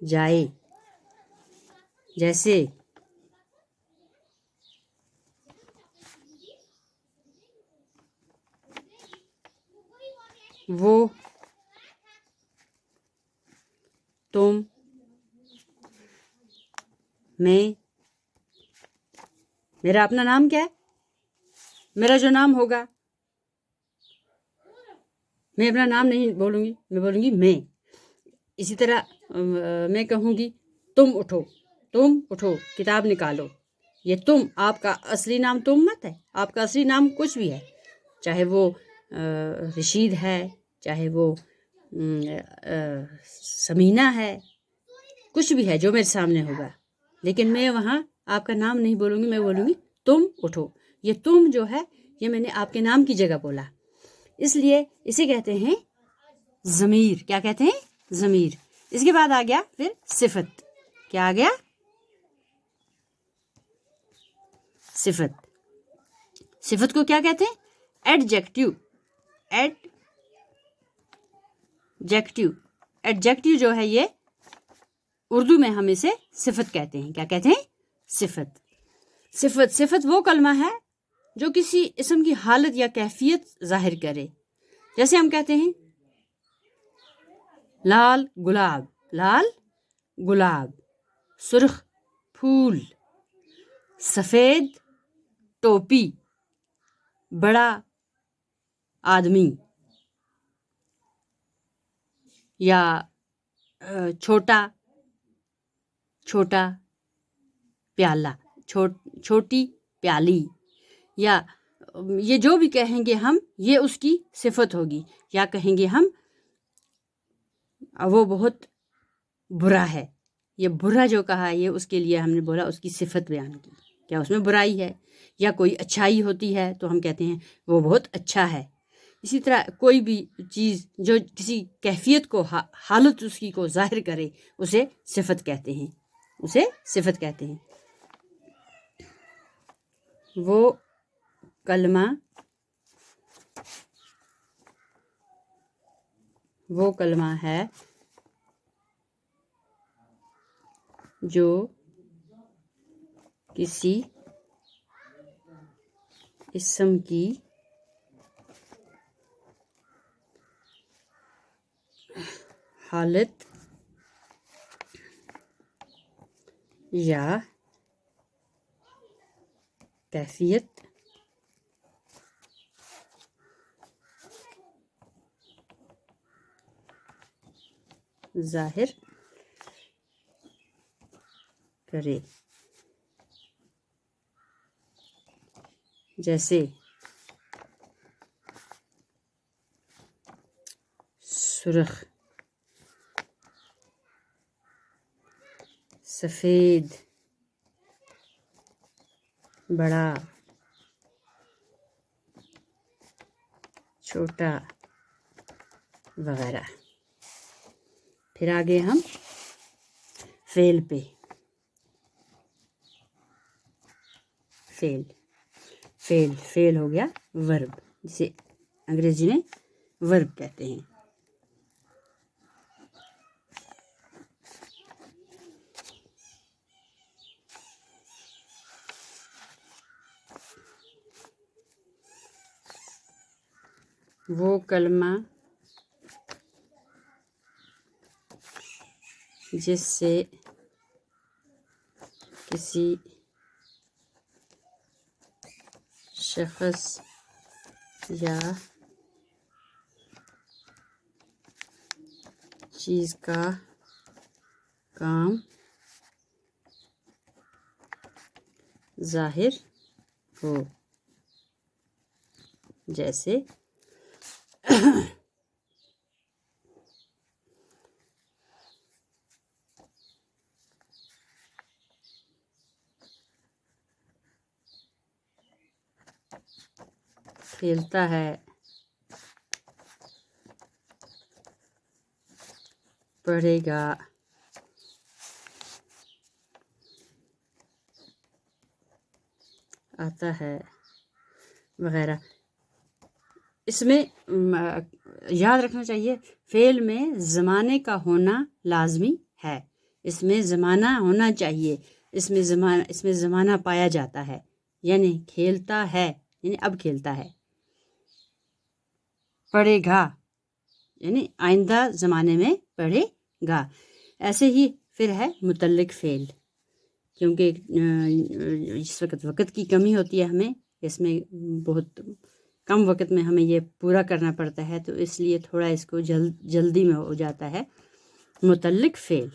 جائے، جیسے وہ، تم، میں. میرا اپنا نام کیا ہے؟ میرا جو نام ہوگا، میں اپنا نام نہیں بولوں گی، میں بولوں گی میں. اسی طرح میں کہوں گی تم اٹھو، تم اٹھو کتاب نکالو. یہ تم آپ کا اصلی نام تم مت ہے، آپ کا اصلی نام کچھ بھی ہے، چاہے وہ رشید ہے، چاہے وہ سمینہ ہے، کچھ بھی ہے جو میرے سامنے ہوگا. لیکن میں وہاں آپ کا نام نہیں بولوں گی، میں بولوں گی تم اٹھو. یہ تم جو ہے یہ میں نے آپ کے نام کی جگہ بولا، اس لیے اسے کہتے ہیں ضمیر. کیا کہتے ہیں؟ ضمیر. اس کے بعد آ گیا پھر صفت. کیا آ گیا؟ صفت. صفت کو کیا کہتے ہیں؟ ایڈجیکٹیو. ایڈجیکٹیو. ایڈجیکٹیو جو ہے یہ اردو میں ہم اسے صفت کہتے ہیں. کیا کہتے ہیں؟ صفت. صفت. صفت وہ کلمہ ہے جو کسی اسم کی حالت یا کیفیت ظاہر کرے. جیسے ہم کہتے ہیں لال گلاب، لال گلاب. سرخ پھول، سفید ٹوپی، بڑا آدمی، یا چھوٹا پیالہ، چھوٹی پیالی. یا یہ جو بھی کہیں گے ہم یہ اس کی صفت ہوگی. یا کہیں گے ہم وہ بہت برا ہے، یہ برا جو کہا یہ اس کے لیے ہم نے بولا اس کی صفت بیان کی. کیا اس میں برائی ہے؟ یا کوئی اچھائی ہوتی ہے تو ہم کہتے ہیں وہ بہت اچھا ہے. اسی طرح کوئی بھی چیز جو کسی کیفیت کو، حالت اس کی کو ظاہر کرے اسے صفت کہتے ہیں، اسے صفت کہتے ہیں. وہ کلمہ ہے جو کسی اسم کی حالت یا کیفیت ظاہر کرے. جیسے سرخ، سفید، بڑا، چھوٹا وغیرہ. پھر آگے ہم فعل پہ. فعل ہو گیا ورب، جسے انگریزی میں ورب کہتے ہیں. وہ کلمہ جس سے کسی شخص یا چیز کا کام ظاہر ہو. جیسے کھیلتا ہے، پڑھے گا، آتا ہے وغیرہ. اس میں یاد رکھنا چاہیے فعل میں زمانے کا ہونا لازمی ہے. اس میں زمانہ ہونا چاہیے، اس میں زمانہ پایا جاتا ہے، یعنی کھیلتا ہے یعنی اب کھیلتا ہے. پڑھے گا یعنی آئندہ زمانے میں پڑھے گا. ایسے ہی پھر ہے متعلق فعل، کیونکہ اس وقت کی کمی ہوتی ہے ہمیں، اس میں بہت کم وقت میں ہمیں یہ پورا کرنا پڑتا ہے، تو اس لیے تھوڑا اس کو جلدی میں ہو جاتا ہے. متعلق فعل،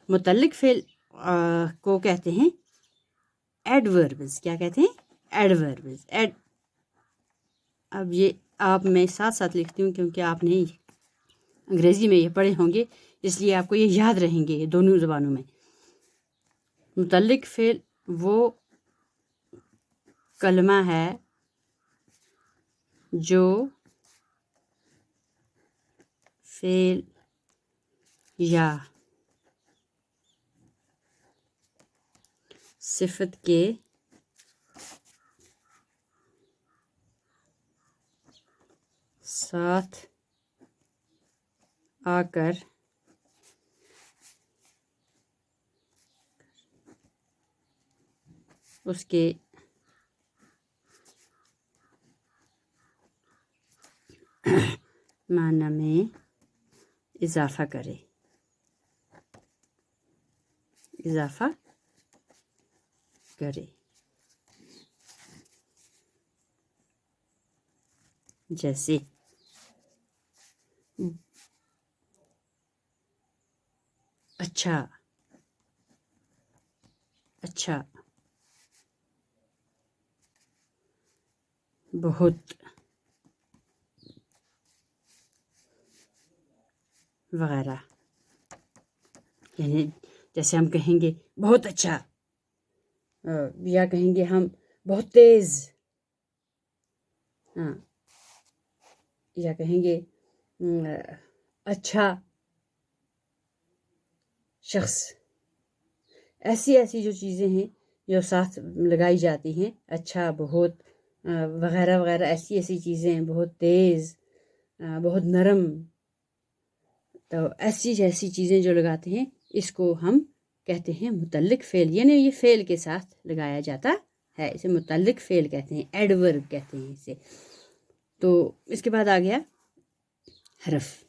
متعلق فعل کو کہتے ہیں ایڈوربز. کیا کہتے ہیں؟ ایڈوربز. اب یہ آپ میں ساتھ ساتھ لکھتی ہوں کیونکہ آپ نے انگریزی میں یہ پڑھے ہوں گے، اس لیے آپ کو یہ یاد رہیں گے یہ دونوں زبانوں میں. متعلق فعل وہ کلمہ ہے جو فعل یا صفت کے ساتھ آ کر اس کے معنی میں اضافہ کرے. اضافہ کرے. جیسے اچھا، اچھا، بہت، وغیرہ. یعنی جیسے ہم کہیں گے بہت اچھا، یا کہیں گے ہم بہت تیز، ہاں، یا کہیں گے اچھا شخص. ایسی جو چیزیں ہیں جو ساتھ لگائی جاتی ہیں، اچھا، بہت، وغیرہ وغیرہ، ایسی چیزیں، بہت تیز، بہت نرم. تو ایسی چیزیں جو لگاتے ہیں اس کو ہم کہتے ہیں متعلق فعل، یعنی یہ فعل کے ساتھ لگایا جاتا ہے، اسے متعلق فعل کہتے ہیں، ایڈورب کہتے ہیں اسے. تو اس کے بعد آ گیا حرف.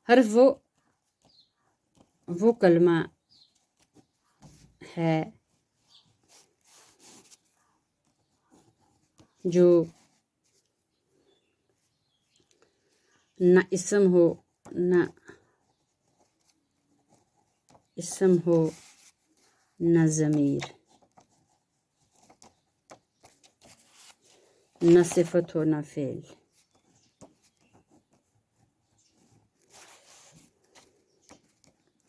حرف وہ کلمہ ہے جو نہ اسم ہو نہ ضمیر، نہ صفت ہو نہ فعل.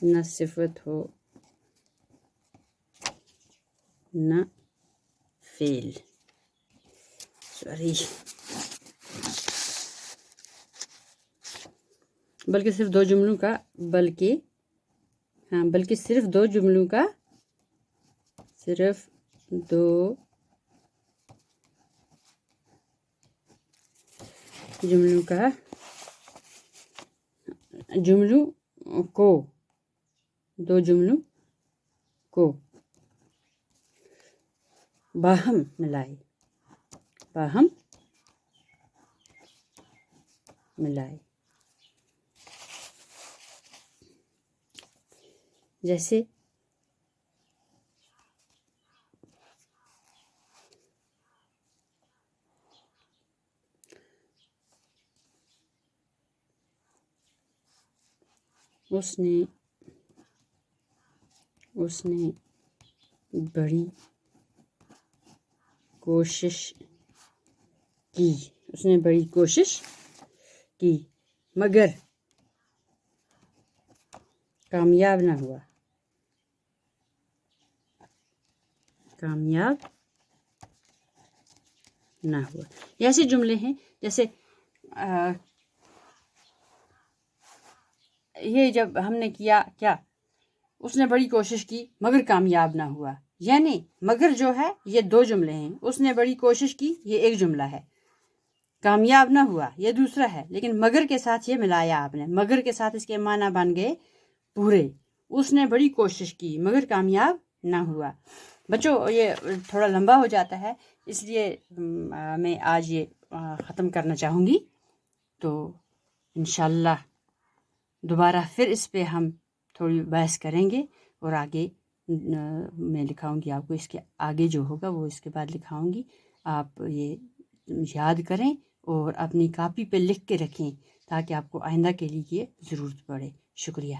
نہ صفت ہو نہ فعل، بلکہ صرف دو جملوں کا، بلکہ صرف دو جملوں کا، صرف دو جملوں کو باہم ملائے. جیسے اس نے بڑی کوشش کی مگر کامیاب نہ ہوا. یہ ایسے جملے ہیں جیسے یہ جب ہم نے کیا اس نے بڑی کوشش کی مگر کامیاب نہ ہوا، یعنی مگر جو ہے یہ دو جملے ہیں، اس نے بڑی کوشش کی یہ ایک جملہ ہے. کامیاب نہ ہوا، یہ دوسرا ہے، لیکن مگر کے ساتھ یہ ملایا آپ نے، مگر کے ساتھ اس کے معنی بن گئے پورے. اس نے بڑی کوشش کی مگر کامیاب نہ ہوا. بچوں یہ تھوڑا لمبا ہو جاتا ہے، اس لیے میں آج یہ ختم کرنا چاہوں گی. تو انشاءاللہ دوبارہ پھر اس پہ ہم تھوڑی بحث کریں گے، اور آگے میں لکھاؤں گی آپ کو، اس کے آگے جو ہوگا وہ اس کے بعد لکھاؤں گی. آپ یہ یاد کریں اور اپنی کاپی پہ لکھ کے رکھیں تاکہ آپ کو آئندہ کے لیے یہ ضرورت پڑے. شکریہ.